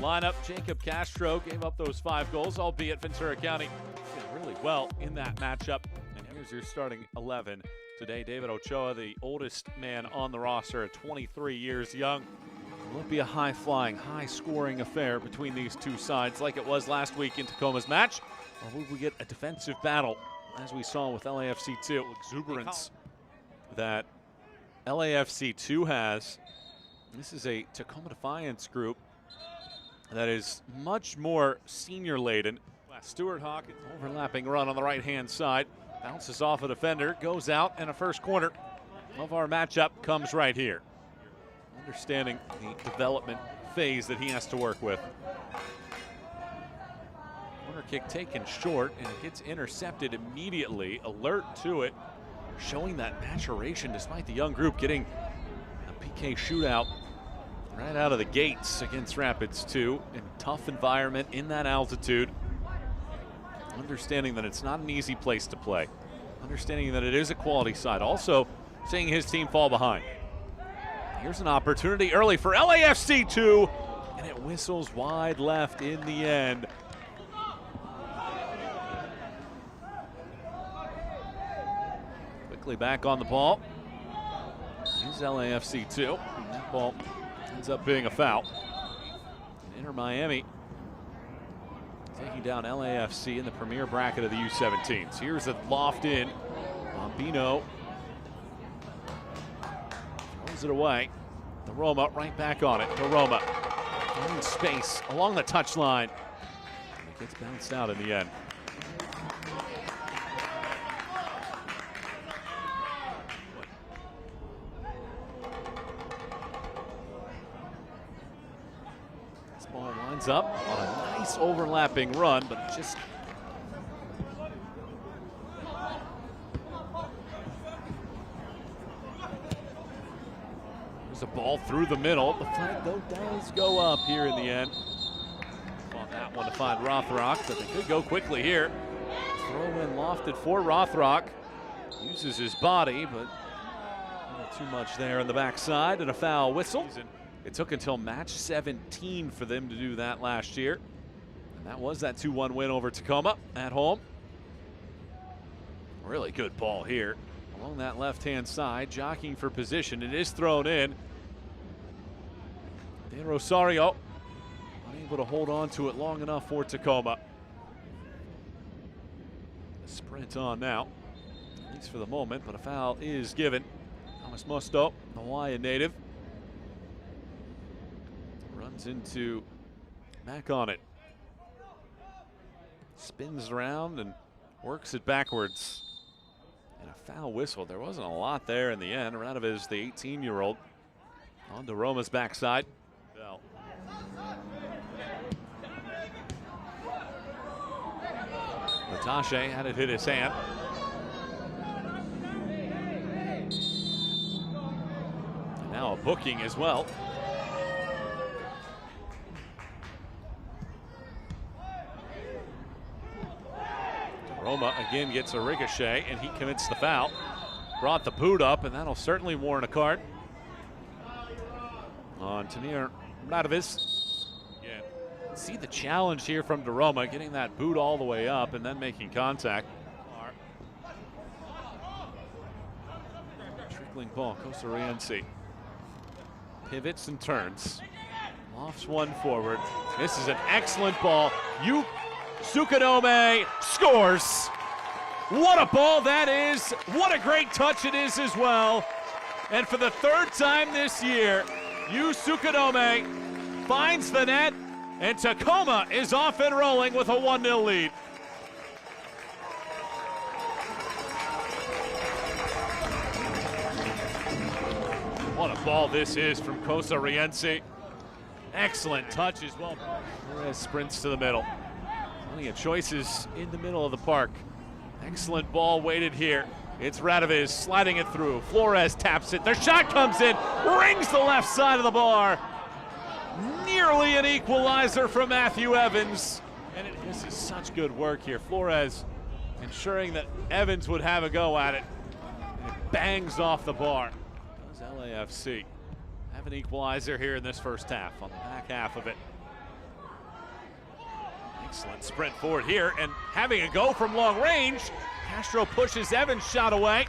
lineup. Jacob Castro gave up those 5 goals, albeit Ventura County did really well in that matchup. And here's your starting 11 today. David Ochoa, the oldest man on the roster at 23 years young. Will it be a high-flying, high-scoring affair between these two sides like it was last week in Tacoma's match? Or will we get a defensive battle, as we saw with LAFC 2, exuberance that LAFC 2 has? This is a Tacoma Defiance group that is much more senior-laden. Stuart Hawk, overlapping run on the right-hand side, bounces off a defender, goes out, and a first corner of our matchup comes right here. Understanding the development phase that he has to work with. Corner kick taken short, and it gets intercepted immediately. Alert to it, showing that maturation despite the young group getting a PK shootout right out of the gates against Rapids 2 in a tough environment in that altitude. Understanding that it's not an easy place to play. Understanding that it is a quality side. Also seeing his team fall behind. Here's an opportunity early for LAFC 2, and it whistles wide left in the end. Quickly back on the ball. Here's LAFC 2. And that ball ends up being a foul. And Inter Miami taking down LAFC in the premier bracket of the U17s. Here's a loft in. Bombino throws it away. The Roma right back on it. The Roma in space along the touchline. It gets bounced out in the end. This ball winds up on a nice overlapping run, but it just a ball through the middle. The flag, though, does go up here in the end. On that one to find Rothrock, but they could go quickly here. Throw in lofted for Rothrock. Uses his body, but not too much there on the backside, and a foul whistle. It took until match 17 for them to do that last year. And that was that 2-1 win over Tacoma at home. Really good ball here along that left-hand side, jockeying for position. It is thrown in. De Rosario unable to hold on to it long enough for Tacoma. The sprint on now, at least for the moment, but a foul is given. Thomas Musto, the Hawaiian native, runs into back on it. Spins around and works it backwards. And a foul whistle. There wasn't a lot there in the end. Radoviz, the 18-year-old, on to Roma's backside. Bell. Latashe had it hit his hand. And now a booking as well. Roma again gets a ricochet, and he commits the foul. Brought the boot up, and that'll certainly warrant a card on Tamir Radoviz. Yeah. See the challenge here from DeRoma, getting that boot all the way up and then making contact. Trickling ball, Cosariense pivots and turns. Lofts one forward. This is an excellent ball. Sukadome scores. What a ball that is. What a great touch it is as well. And for the 3rd time this year, Sukadome finds the net, and Tacoma is off and rolling with a 1-0 lead. What a ball this is from Cosariense. Excellent touch as well. Flores sprints to the middle. Plenty of choices in the middle of the park. Excellent ball waited here. It's Radoviz sliding it through. Flores taps it. Their shot comes in, rings the left side of the bar. Nearly an equalizer from Matthew Evans. And this is such good work here. Flores ensuring that Evans would have a go at it. And it bangs off the bar. Does LAFC have an equalizer here in this first half, on the back half of it. Excellent sprint forward here, and having a go from long range. Castro pushes Evans' shot away.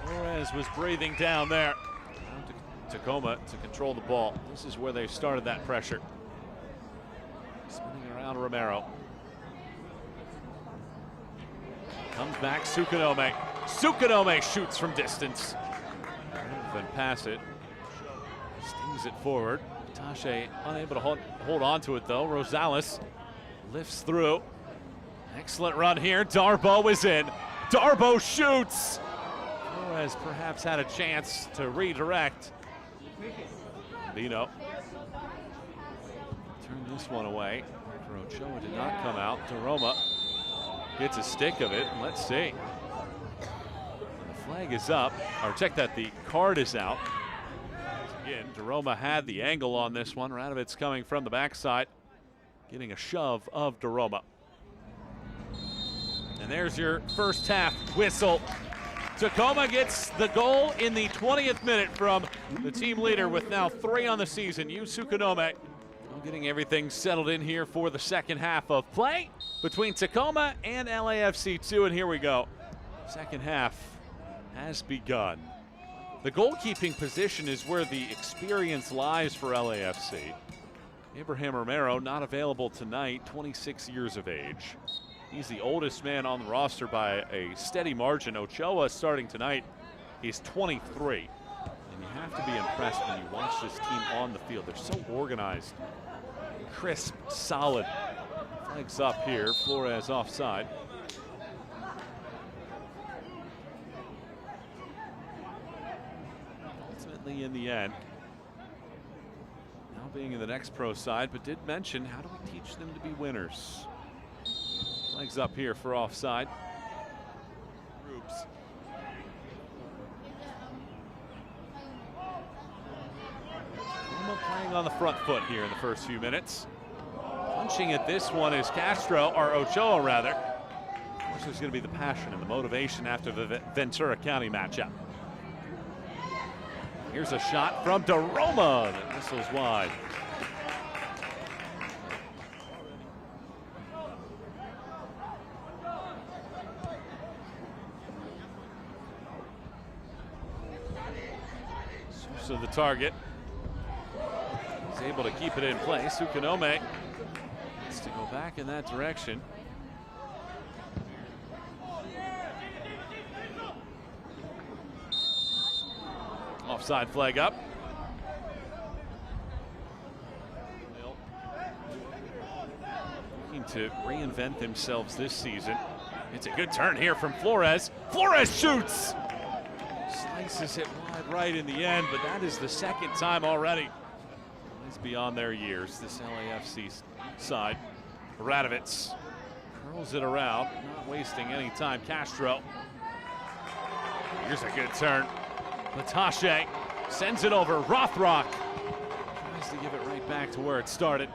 Flores was breathing down there. Down to Tacoma to control the ball. This is where they started that pressure. Spinning around Romero. Comes back Sukanome. Sukanome shoots from distance. Rather than pass it. Stings it forward. Tache unable to hold on to it though. Rosales lifts through. Excellent run here. Darbo is in. Darbo shoots. Flores perhaps had a chance to redirect. Bino turned this one away. Ochoa did not come out. DeRoma gets a stick of it. Let's see. The flag is up. Or check that, the card is out. Again, DeRoma had the angle on this one. Radovic's coming from the backside, getting a shove of DeRoma. And there's your first half whistle. Tacoma gets the goal in the 20th minute from the team leader with now 3 on the season, Yu Sukanome. Getting everything settled in here for the second half of play between Tacoma and LAFC2, and here we go. Second half has begun. The goalkeeping position is where the experience lies for LAFC. Abraham Romero not available tonight, 26 years of age. He's the oldest man on the roster by a steady margin. Ochoa starting tonight, he's 23. And you have to be impressed when you watch this team on the field. They're so organized, crisp, solid. Flags up here, Flores offside. Ultimately in the end, now being in the next pro side, but did mention, how do we teach them to be winners? Flags up here for offside. Groups. Playing on the front foot here in the first few minutes. Punching at this one is Castro, or Ochoa rather. Of course, there's going to be the passion and the motivation after the Ventura County matchup. Here's a shot from DeRoma that whistles wide. So the target. He's able to keep it in place. Sukanome needs to go back in that direction. Offside flag up. Looking to reinvent themselves this season. It's a good turn here from Flores. Flores shoots! Slices it wide right in the end, but that is the second time already. It's beyond their years, this LAFC side. Radovic curls it around, not wasting any time. Castro. Here's a good turn. Latache sends it over. Rothrock tries to give it right back to where it started.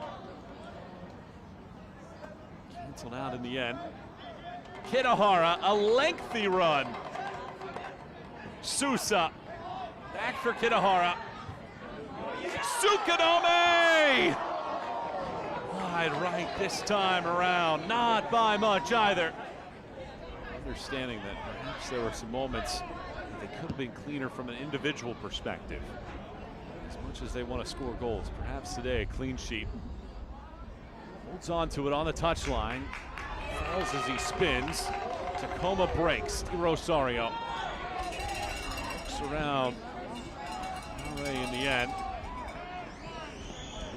Canceled out in the end. Kitahara, a lengthy run. Sousa, back for Kitahara. Sukanome! Wide right this time around, not by much either. Understanding that perhaps there were some moments that they could have been cleaner from an individual perspective. As much as they want to score goals, perhaps today a clean sheet. Holds on to it on the touchline. Falls as he spins. Tacoma breaks. Rosario looks around. In the end,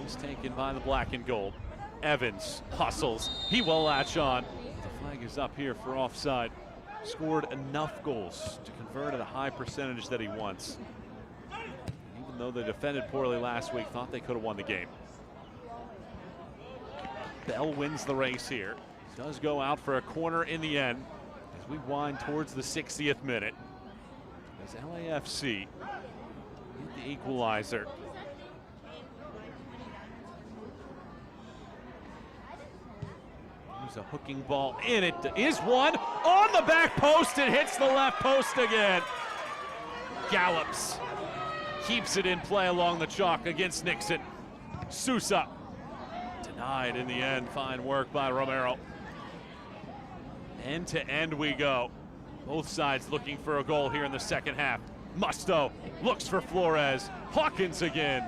he's taken by the black and gold. Evans hustles. He will latch on. The flag is up here for offside. Scored enough goals to convert at a high percentage that he wants. Even though they defended poorly last week, thought they could have won the game. Bell wins the race here. Does go out for a corner in the end as we wind towards the 60th minute. As LAFC hit the equalizer. There's a hooking ball in. It is one on the back post. It hits the left post again. Gallops keeps it in play along the chalk against Nixon. Sousa Denied in the end. Fine work by Romero. End to end we go. Both sides looking for a goal here in the second half. Musto looks for Flores. Hawkins again.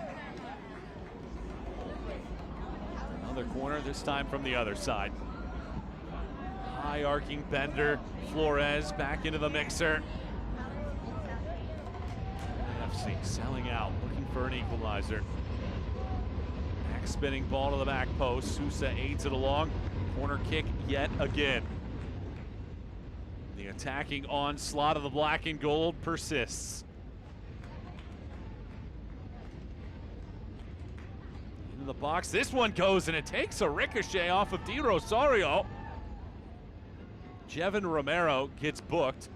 Another corner, this time from the other side. High arcing bender. Flores back into the mixer. FC selling out, looking for an equalizer. Back spinning ball to the back post. Sousa aids it along. Corner kick yet again. The attacking onslaught of the black and gold persists. Into the box, this one goes and it takes a ricochet off of Di Rosario. Jevin Romero gets booked.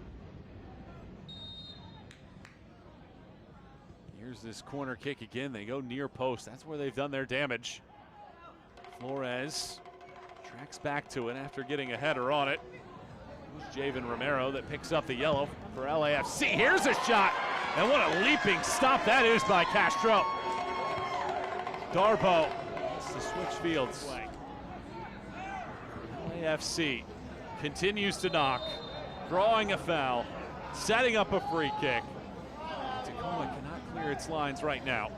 Here's this corner kick again. They go near post. That's where they've done their damage. Flores tracks back to it after getting a header on it. Jevin Romero that picks up the yellow for LAFC. Here's a shot, and what a leaping stop that is by Castro. Darbo to switch fields. LAFC continues to knock, drawing a foul, setting up a free kick. Tacoma cannot clear its lines right now.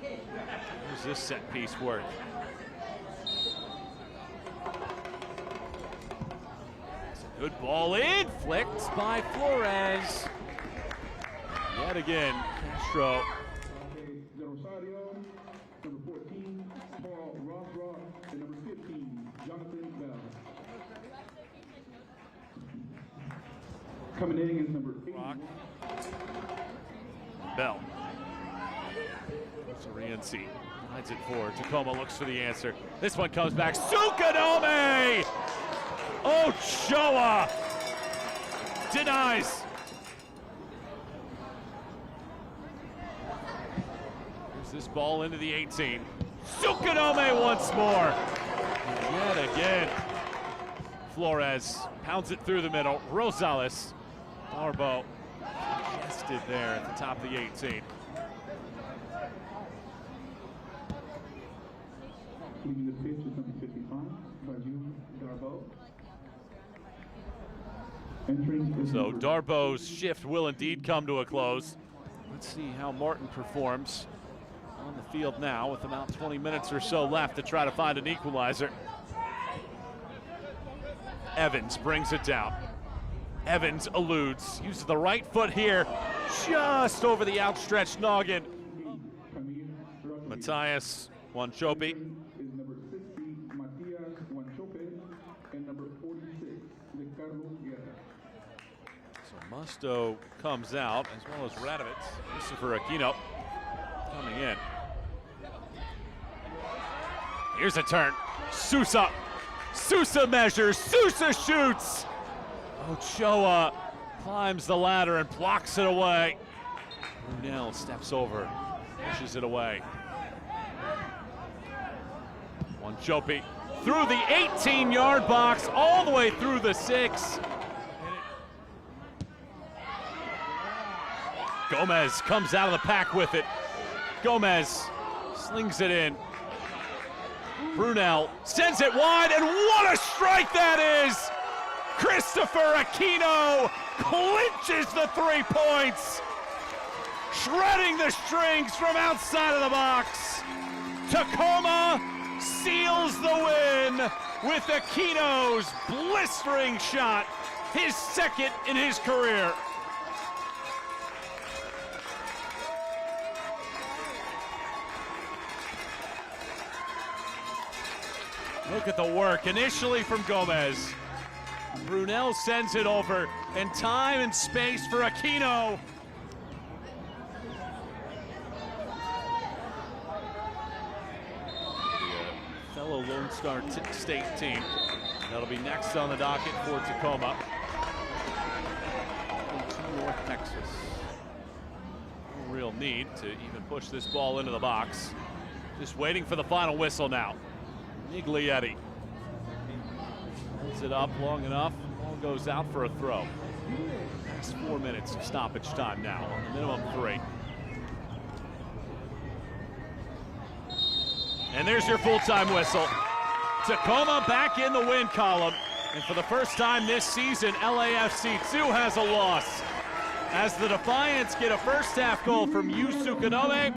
Here's this set piece work. Good ball in, flicked by Flores. Yet again, Castro. Rosario, number 14, Paul Rothrock, and number 15, Jonathan Bell. Coming in is number 8. Rock. Bell. Sorienci hides it forward. Tacoma looks for the answer. This one comes back. Sukanome! Ochoa denies. Here's this ball into the 18. Sukanome once more. And yet again, Flores pounds it through the middle. Rosales, Darbo congested there at the top of the 18. Leaving the pitch is number 55, Raju Darbo. So Darbo's shift will indeed come to a close. Let's see how Martin performs on the field now with about 20 minutes or so left to try to find an equalizer. Evans brings it down. Evans eludes, uses the right foot here, just over the outstretched noggin. Matthias Wanchope. Is number 60, Matias Wanchope, and number 46, Ricardo Guerra. So Musto comes out, as well as Radovitz. Christopher Aquino coming in. Here's a turn. Sousa. Sousa measures. Sousa shoots. Ochoa climbs the ladder and blocks it away. Brunel steps over, pushes it away. Wanchope through the 18-yard box, all the way through the 6. Gomez comes out of the pack with it. Gomez slings it in. Brunel sends it wide, and what a strike that is! Christopher Aquino clinches the 3 points, shredding the strings from outside of the box. Tacoma seals the win with Aquino's blistering shot, his second in his career. Look at the work, initially from Gomez. Brunel sends it over, and time and space for Aquino. The fellow Lone Star State team. That'll be next on the docket for Tacoma. To North Texas. No real need to even push this ball into the box. Just waiting for the final whistle now. Miglietti holds it up long enough. Ball goes out for a throw. Last 4 minutes of stoppage time now on the minimum 3. And there's your full-time whistle. Tacoma back in the win column. And for the first time this season, LAFC 2 has a loss, as the Defiance get a first-half goal from Yu Sukanome.